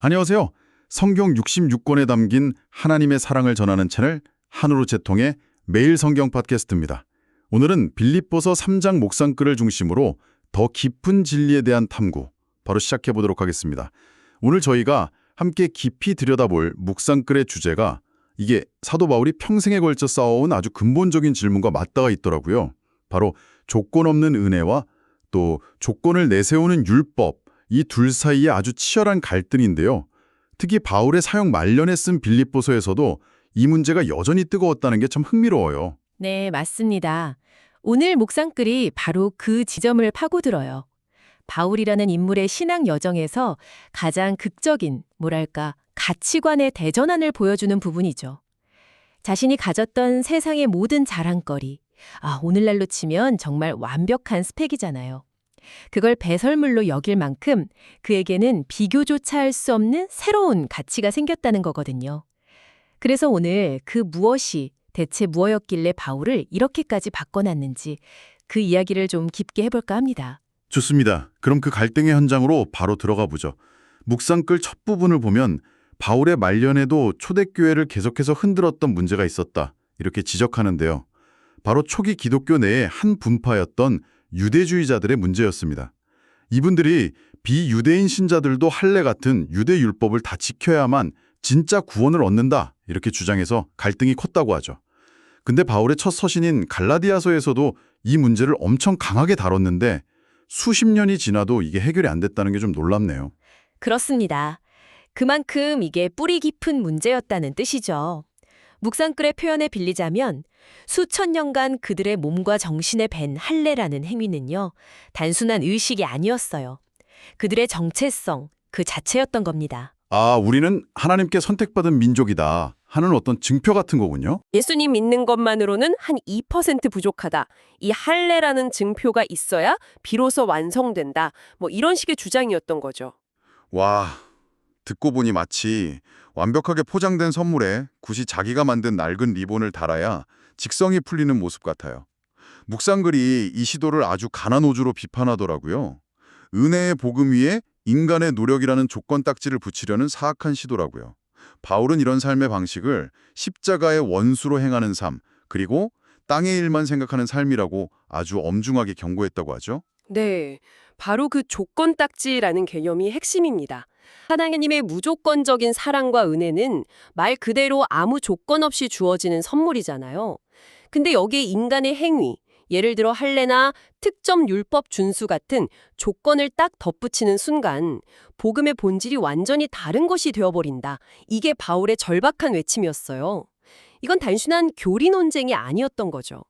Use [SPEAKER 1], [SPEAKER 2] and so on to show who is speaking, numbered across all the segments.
[SPEAKER 1] 안녕하세요. 성경 66권에 담긴 하나님의 사랑을 전하는 채널 한우로 재통의 매일 성경 팟캐스트입니다. 오늘은 빌립보서 3장 묵상글을 중심으로 더 깊은 진리에 대한 탐구, 바로 시작해 보도록 하겠습니다. 오늘 저희가 함께 깊이 들여다볼 묵상글의 주제가 이게 사도 바울이 평생에 걸쳐 쌓아온 아주 근본적인 질문과 맞닿아 있더라고요. 바로 조건 없는 은혜와 또 조건을 내세우는 율법, 이 둘 사이에 아주 치열한 갈등인데요. 특히 바울의 사역 말년에 쓴 빌립보서에서도 이 문제가 여전히 뜨거웠다는 게 참 흥미로워요.
[SPEAKER 2] 네, 맞습니다. 오늘 묵상글이 바로 그 지점을 파고들어요. 바울이라는 인물의 신앙 여정에서 가장 극적인, 가치관의 대전환을 보여주는 부분이죠. 자신이 가졌던 세상의 모든 자랑거리, 오늘날로 치면 정말 완벽한 스펙이잖아요. 그걸 배설물로 여길 만큼 그에게는 비교조차 할 수 없는 새로운 가치가 생겼다는 거거든요. 그래서 오늘 그 무엇이 대체 무엇이었길래 바울을 이렇게까지 바꿔놨는지 그 이야기를 좀 깊게 해볼까 합니다.
[SPEAKER 1] 좋습니다. 그럼 그 갈등의 현장으로 바로 들어가 보죠. 묵상글 첫 부분을 보면 바울의 말년에도 초대교회를 계속해서 흔들었던 문제가 있었다, 이렇게 지적하는데요. 바로 초기 기독교 내의 한 분파였던 유대주의자들의 문제였습니다. 이분들이 비유대인 신자들도 할례 같은 유대 율법을 다 지켜야만 진짜 구원을 얻는다, 이렇게 주장해서 갈등이 컸다고 하죠. 근데 바울의 첫 서신인 갈라디아서에서도 이 문제를 엄청 강하게 다뤘는데 수십 년이 지나도 이게 해결이 안 됐다는 게 좀 놀랍네요.
[SPEAKER 2] 그렇습니다. 그만큼 이게 뿌리 깊은 문제였다는 뜻이죠. 묵상글의 표현에 빌리자면 수천 년간 그들의 몸과 정신에 밴 할례라는 행위는요, 단순한 의식이 아니었어요. 그들의 정체성 그 자체였던 겁니다.
[SPEAKER 1] 우리는 하나님께 선택받은 민족이다 하는 어떤 증표 같은 거군요.
[SPEAKER 3] 예수님 믿는 것만으로는 한 2% 부족하다. 이 할례라는 증표가 있어야 비로소 완성된다. 이런 식의 주장이었던 거죠.
[SPEAKER 4] 와, 듣고 보니 마치 완벽하게 포장된 선물에 굳이 자기가 만든 낡은 리본을 달아야 직성이 풀리는 모습 같아요. 묵상글이 이 시도를 아주 가난오주로 비판하더라고요. 은혜의 복음 위에 인간의 노력이라는 조건 딱지를 붙이려는 사악한 시도라고요. 바울은 이런 삶의 방식을 십자가의 원수로 행하는 삶, 그리고 땅의 일만 생각하는 삶이라고 아주 엄중하게 경고했다고 하죠.
[SPEAKER 3] 네, 바로 그 조건 딱지라는 개념이 핵심입니다. 하나님의 무조건적인 사랑과 은혜는 말 그대로 아무 조건 없이 주어지는 선물이잖아요. 근데 여기에 인간의 행위, 예를 들어 할례나 특정 율법 준수 같은 조건을 딱 덧붙이는 순간 복음의 본질이 완전히 다른 것이 되어버린다. 이게 바울의 절박한 외침이었어요. 이건 단순한 교리 논쟁이 아니었던 거죠.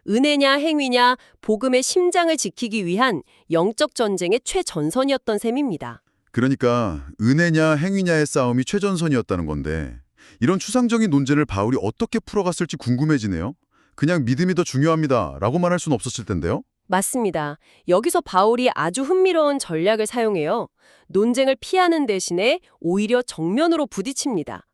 [SPEAKER 3] 은혜냐 행위냐 복음의 심장을 지키기 위한 영적 전쟁의 최전선이었던 셈입니다.
[SPEAKER 4] 그러니까 은혜냐 행위냐의 싸움이 최전선이었다는 건데 이런 추상적인 논쟁을 바울이 어떻게 풀어갔을지 궁금해지네요. 그냥 믿음이 더 중요합니다 라고만 할 수는 없었을 텐데요.
[SPEAKER 3] 맞습니다. 여기서 바울이 아주 흥미로운 전략을 사용해요. 논쟁을 피하는 대신에 오히려 정면으로 부딪힙니다.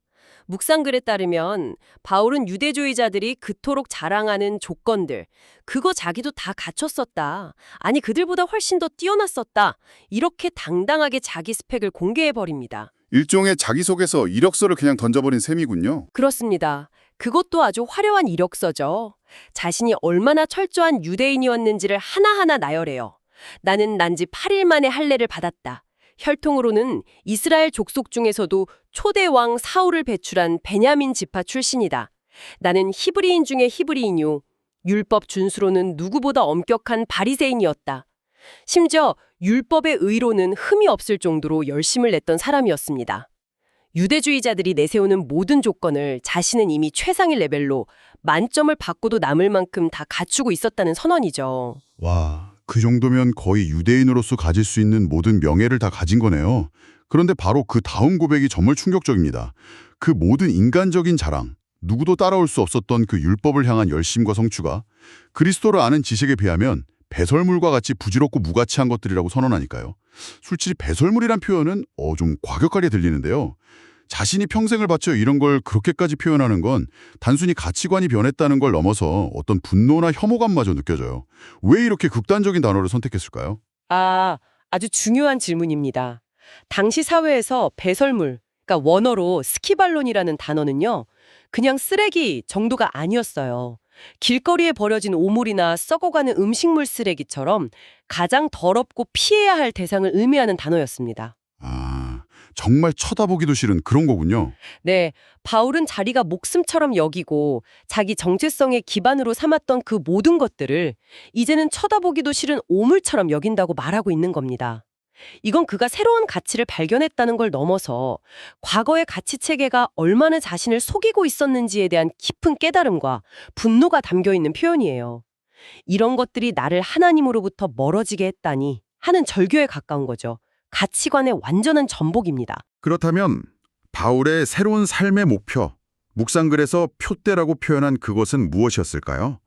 [SPEAKER 3] 묵상글에 따르면 바울은 유대주의자들이 그토록 자랑하는 조건들, 그거 자기도 다 갖췄었다. 아니 그들보다 훨씬 더 뛰어났었다. 이렇게 당당하게 자기 스펙을 공개해버립니다.
[SPEAKER 4] 일종의 자기소개서 이력서를 그냥 던져버린 셈이군요.
[SPEAKER 3] 그렇습니다. 그것도 아주 화려한 이력서죠. 자신이 얼마나 철저한 유대인이었는지를 하나하나 나열해요. 나는 난지 8일 만에 할례를 받았다. 혈통으로는 이스라엘 족속 중에서도 초대 왕 사울을 배출한 베냐민 지파 출신이다. 나는 히브리인 중에 히브리인요. 율법 준수로는 누구보다 엄격한 바리새인이었다. 심지어 율법의 의로는 흠이 없을 정도로 열심을 냈던 사람이었습니다. 유대주의자들이 내세우는 모든 조건을 자신은 이미 최상의 레벨로 만점을 받고도 남을 만큼 다 갖추고 있었다는 선언이죠.
[SPEAKER 4] 와, 그 정도면 거의 유대인으로서 가질 수 있는 모든 명예를 다 가진 거네요. 그런데 바로 그 다음 고백이 정말 충격적입니다. 그 모든 인간적인 자랑, 누구도 따라올 수 없었던 그 율법을 향한 열심과 성취가 그리스도를 아는 지식에 비하면 배설물과 같이 부질없고 무가치한 것들이라고 선언하니까요. 솔직히 배설물이란 표현은 좀 과격하게 들리는데요. 자신이 평생을 바쳐 이런 걸 그렇게까지 표현하는 건 단순히 가치관이 변했다는 걸 넘어서 어떤 분노나 혐오감마저 느껴져요. 왜 이렇게 극단적인 단어를 선택했을까요?
[SPEAKER 3] 아주 중요한 질문입니다. 당시 사회에서 배설물, 그러니까 원어로 스키발론이라는 단어는요, 그냥 쓰레기 정도가 아니었어요. 길거리에 버려진 오물이나 썩어가는 음식물 쓰레기처럼 가장 더럽고 피해야 할 대상을 의미하는 단어였습니다.
[SPEAKER 4] 아, 정말 쳐다보기도 싫은 그런 거군요.
[SPEAKER 3] 네, 바울은 자리가 목숨처럼 여기고 자기 정체성의 기반으로 삼았던 그 모든 것들을 이제는 쳐다보기도 싫은 오물처럼 여긴다고 말하고 있는 겁니다. 이건 그가 새로운 가치를 발견했다는 걸 넘어서 과거의 가치 체계가 얼마나 자신을 속이고 있었는지에 대한 깊은 깨달음과 분노가 담겨 있는 표현이에요. 이런 것들이 나를 하나님으로부터 멀어지게 했다니 하는 절교에 가까운 거죠. 가치관의 완전한 전복입니다.
[SPEAKER 1] 그렇다면 바울의 새로운 삶의 목표, 묵상글에서 표대라고 표현한 그것은 무엇이었을까요?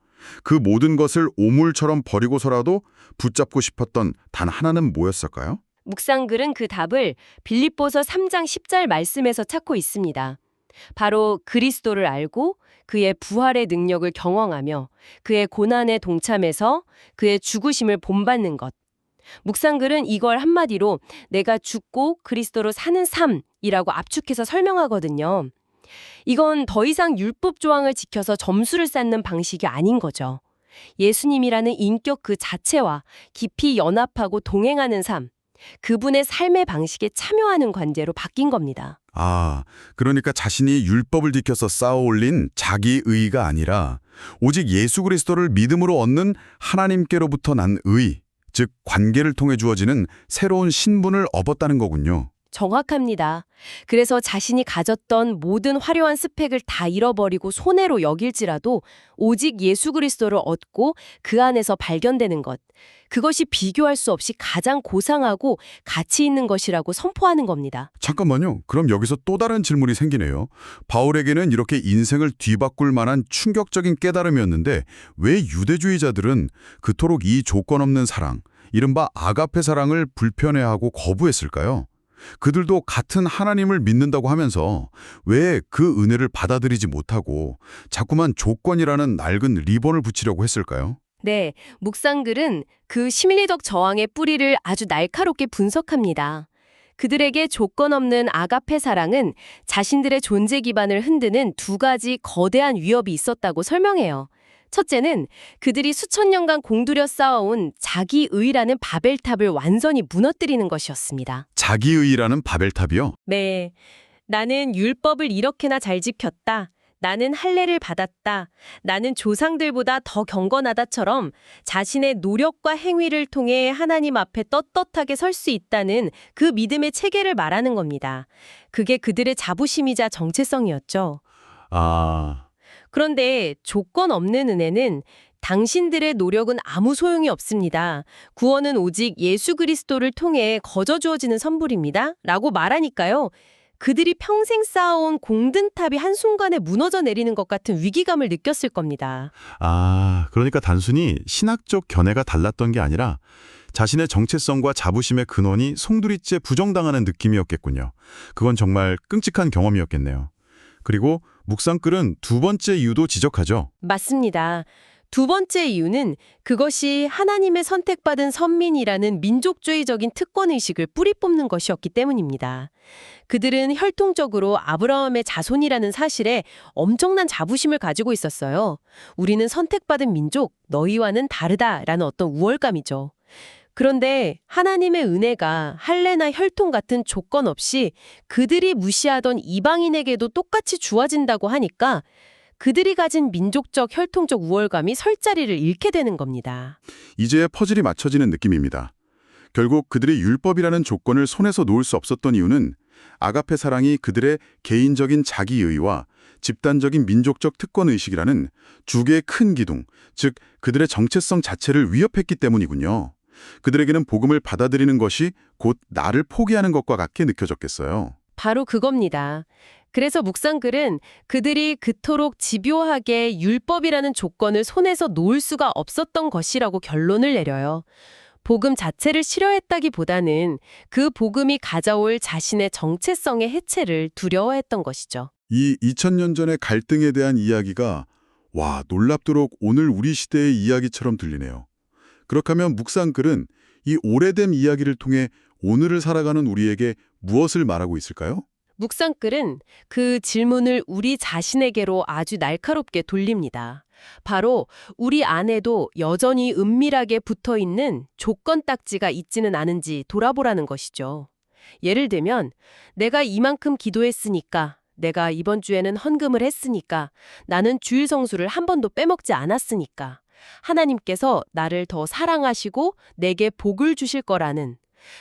[SPEAKER 1] 그 모든 것을 오물처럼 버리고서라도 붙잡고 싶었던 단 하나는 뭐였을까요?
[SPEAKER 3] 묵상글은 그 답을 빌립보서 3장 10절 말씀에서 찾고 있습니다. 바로 그리스도를 알고 그의 부활의 능력을 경험하며 그의 고난에 동참해서 그의 죽으심을 본받는 것. 묵상글은 이걸 한마디로 내가 죽고 그리스도로 사는 삶이라고 압축해서 설명하거든요. 이건 더 이상 율법 조항을 지켜서 점수를 쌓는 방식이 아닌 거죠. 예수님이라는 인격 그 자체와 깊이 연합하고 동행하는 삶, 그분의 삶의 방식에 참여하는 관계로 바뀐 겁니다.
[SPEAKER 1] 아, 그러니까 자신이 율법을 지켜서 쌓아올린 자기 의가 아니라 오직 예수 그리스도를 믿음으로 얻는 하나님께로부터 난 의, 즉 관계를 통해 주어지는 새로운 신분을 얻었다는 거군요.
[SPEAKER 3] 정확합니다. 그래서 자신이 가졌던 모든 화려한 스펙을 다 잃어버리고 손해로 여길지라도 오직 예수 그리스도를 얻고 그 안에서 발견되는 것. 그것이 비교할 수 없이 가장 고상하고 가치 있는 것이라고 선포하는 겁니다.
[SPEAKER 1] 잠깐만요. 그럼 여기서 또 다른 질문이 생기네요. 바울에게는 이렇게 인생을 뒤바꿀 만한 충격적인 깨달음이었는데 왜 유대주의자들은 그토록 이 조건 없는 사랑, 이른바 아가페 사랑을 불편해하고 거부했을까요? 그들도 같은 하나님을 믿는다고 하면서 왜 그 은혜를 받아들이지 못하고 자꾸만 조건이라는 낡은 리본을 붙이려고 했을까요?
[SPEAKER 3] 네, 묵상글은 그 심리적 저항의 뿌리를 아주 날카롭게 분석합니다. 그들에게 조건 없는 아가페 사랑은 자신들의 존재 기반을 흔드는 두 가지 거대한 위협이 있었다고 설명해요. 첫째는 그들이 수천 년간 공들여 쌓아온 자기의라는 바벨탑을 완전히 무너뜨리는 것이었습니다.
[SPEAKER 1] 자기의라는 바벨탑이요?
[SPEAKER 3] 네, 나는 율법을 이렇게나 잘 지켰다. 나는 할례를 받았다. 나는 조상들보다 더 경건하다처럼 자신의 노력과 행위를 통해 하나님 앞에 떳떳하게 설 수 있다는 그 믿음의 체계를 말하는 겁니다. 그게 그들의 자부심이자 정체성이었죠.
[SPEAKER 1] 아,
[SPEAKER 3] 그런데 조건 없는 은혜는 당신들의 노력은 아무 소용이 없습니다. 구원은 오직 예수 그리스도를 통해 거저 주어지는 선물입니다. 라고 말하니까요. 그들이 평생 쌓아온 공든탑이 한순간에 무너져 내리는 것 같은 위기감을 느꼈을 겁니다.
[SPEAKER 1] 그러니까 단순히 신학적 견해가 달랐던 게 아니라 자신의 정체성과 자부심의 근원이 송두리째 부정당하는 느낌이었겠군요. 그건 정말 끔찍한 경험이었겠네요. 그리고 묵상글은 두 번째 이유도 지적하죠.
[SPEAKER 3] 맞습니다. 두 번째 이유는 그것이 하나님의 선택받은 선민이라는 민족주의적인 특권의식을 뿌리 뽑는 것이었기 때문입니다. 그들은 혈통적으로 아브라함의 자손이라는 사실에 엄청난 자부심을 가지고 있었어요. 우리는 선택받은 민족, 너희와는 다르다라는 어떤 우월감이죠. 그런데 하나님의 은혜가 할례나 혈통 같은 조건 없이 그들이 무시하던 이방인에게도 똑같이 주어진다고 하니까 그들이 가진 민족적 혈통적 우월감이 설 자리를 잃게 되는 겁니다.
[SPEAKER 1] 이제 퍼즐이 맞춰지는 느낌입니다. 결국 그들이 율법이라는 조건을 손에서 놓을 수 없었던 이유는 아가페 사랑이 그들의 개인적인 자기의와 집단적인 민족적 특권의식이라는 두 개의 큰 기둥, 즉 그들의 정체성 자체를 위협했기 때문이군요. 그들에게는 복음을 받아들이는 것이 곧 나를 포기하는 것과 같게 느껴졌겠어요.
[SPEAKER 3] 바로 그겁니다. 그래서 묵상글은 그들이 그토록 집요하게 율법이라는 조건을 손에서 놓을 수가 없었던 것이라고 결론을 내려요. 복음 자체를 싫어했다기보다는 그 복음이 가져올 자신의 정체성의 해체를 두려워했던 것이죠.
[SPEAKER 1] 이 2000년 전의 갈등에 대한 이야기가 놀랍도록 오늘 우리 시대의 이야기처럼 들리네요. 그렇다면 묵상글은 이 오래된 이야기를 통해 오늘을 살아가는 우리에게 무엇을 말하고 있을까요?
[SPEAKER 3] 묵상글은 그 질문을 우리 자신에게로 아주 날카롭게 돌립니다. 바로 우리 안에도 여전히 은밀하게 붙어있는 조건 딱지가 있지는 않은지 돌아보라는 것이죠. 예를 들면 내가 이만큼 기도했으니까, 내가 이번 주에는 헌금을 했으니까, 나는 주일 성수를 한 번도 빼먹지 않았으니까, 하나님께서 나를 더 사랑하시고 내게 복을 주실 거라는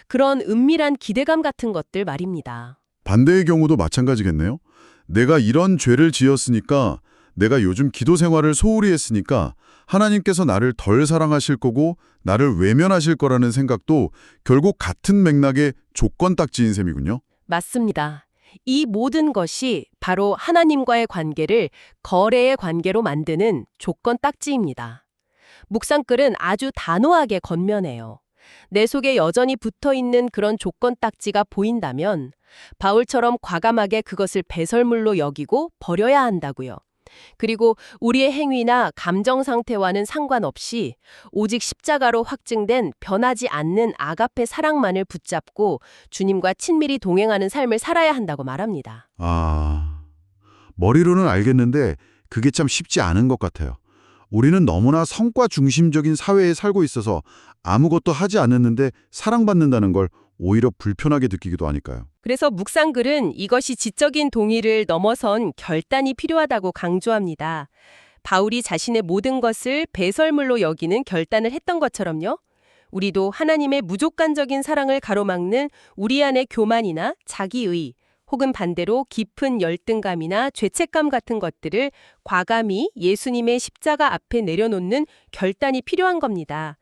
[SPEAKER 3] 그런 은밀한 기대감 같은 것들 말입니다.
[SPEAKER 1] 반대의 경우도 마찬가지겠네요. 내가 이런 죄를 지었으니까, 내가 요즘 기도 생활을 소홀히 했으니까 하나님께서 나를 덜 사랑하실 거고 나를 외면하실 거라는 생각도 결국 같은 맥락의 조건 딱지인 셈이군요.
[SPEAKER 3] 맞습니다. 이 모든 것이 바로 하나님과의 관계를 거래의 관계로 만드는 조건 딱지입니다. 묵상글은 아주 단호하게 건면해요. 내 속에 여전히 붙어있는 그런 조건 딱지가 보인다면 바울처럼 과감하게 그것을 배설물로 여기고 버려야 한다고요. 그리고 우리의 행위나 감정 상태와는 상관없이 오직 십자가로 확증된 변하지 않는 아가페 사랑만을 붙잡고 주님과 친밀히 동행하는 삶을 살아야 한다고 말합니다.
[SPEAKER 1] 머리로는 알겠는데 그게 참 쉽지 않은 것 같아요. 우리는 너무나 성과 중심적인 사회에 살고 있어서 아무것도 하지 않았는데 사랑받는다는 걸 오히려 불편하게 느끼기도 하니까요.
[SPEAKER 3] 그래서 묵상글은 이것이 지적인 동의를 넘어선 결단이 필요하다고 강조합니다. 바울이 자신의 모든 것을 배설물로 여기는 결단을 했던 것처럼요. 우리도 하나님의 무조건적인 사랑을 가로막는 우리 안의 교만이나 자기의 혹은 반대로 깊은 열등감이나 죄책감 같은 것들을 과감히 예수님의 십자가 앞에 내려놓는 결단이 필요한 겁니다.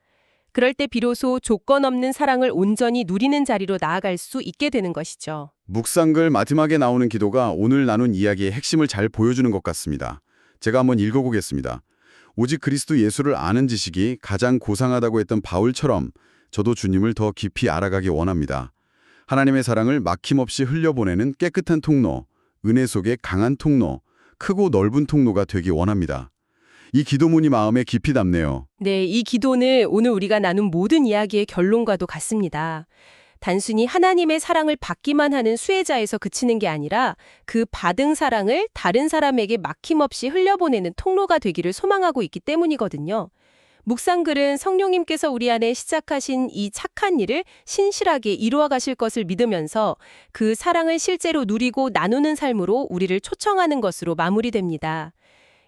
[SPEAKER 3] 그럴 때 비로소 조건 없는 사랑을 온전히 누리는 자리로 나아갈 수 있게 되는 것이죠.
[SPEAKER 1] 묵상글 마지막에 나오는 기도가 오늘 나눈 이야기의 핵심을 잘 보여주는 것 같습니다. 제가 한번 읽어보겠습니다. 오직 그리스도 예수를 아는 지식이 가장 고상하다고 했던 바울처럼 저도 주님을 더 깊이 알아가기 원합니다. 하나님의 사랑을 막힘없이 흘려보내는 깨끗한 통로, 은혜 속의 강한 통로, 크고 넓은 통로가 되기 원합니다. 이 기도문이 마음에 깊이 남네요.
[SPEAKER 3] 네, 이 기도는 오늘 우리가 나눈 모든 이야기의 결론과도 같습니다. 단순히 하나님의 사랑을 받기만 하는 수혜자에서 그치는 게 아니라 그 받은 사랑을 다른 사람에게 막힘없이 흘려보내는 통로가 되기를 소망하고 있기 때문이거든요. 묵상글은 성령님께서 우리 안에 시작하신 이 착한 일을 신실하게 이루어 가실 것을 믿으면서 그 사랑을 실제로 누리고 나누는 삶으로 우리를 초청하는 것으로 마무리됩니다.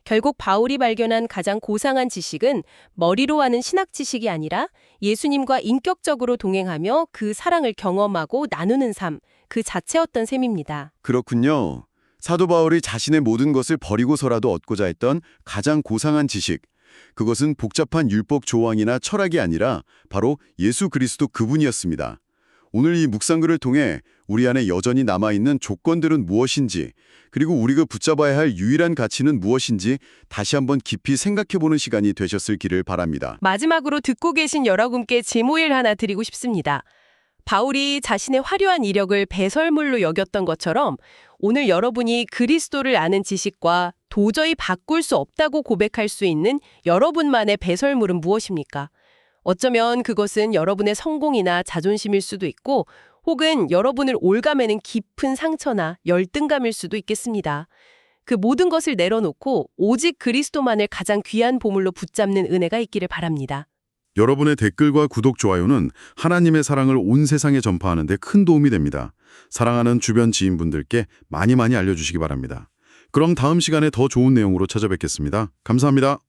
[SPEAKER 3] 결국 바울이 발견한 가장 고상한 지식은 머리로 하는 신학 지식이 아니라 예수님과 인격적으로 동행하며 그 사랑을 경험하고 나누는 삶, 그 자체였던 셈입니다.
[SPEAKER 5] 그렇군요. 사도 바울이 자신의 모든 것을 버리고서라도 얻고자 했던 가장 고상한 지식, 그것은 복잡한 율법 조항이나 철학이 아니라 바로 예수 그리스도 그분이었습니다. 오늘 이 묵상글을 통해 우리 안에 여전히 남아있는 조건들은 무엇인지, 그리고 우리가 붙잡아야 할 유일한 가치는 무엇인지 다시 한번 깊이 생각해보는 시간이 되셨을 기를 바랍니다.
[SPEAKER 3] 마지막으로 듣고 계신 여러분께 제모일 하나 드리고 싶습니다. 바울이 자신의 화려한 이력을 배설물로 여겼던 것처럼 오늘 여러분이 그리스도를 아는 지식과 도저히 바꿀 수 없다고 고백할 수 있는 여러분만의 배설물은 무엇입니까? 어쩌면 그것은 여러분의 성공이나 자존심일 수도 있고 혹은 여러분을 올가매는 깊은 상처나 열등감일 수도 있겠습니다. 그 모든 것을 내려놓고 오직 그리스도만을 가장 귀한 보물로 붙잡는 은혜가 있기를 바랍니다.
[SPEAKER 1] 여러분의 댓글과 구독, 좋아요는 하나님의 사랑을 온 세상에 전파하는 데 큰 도움이 됩니다. 사랑하는 주변 지인분들께 많이 알려주시기 바랍니다. 그럼 다음 시간에 더 좋은 내용으로 찾아뵙겠습니다. 감사합니다.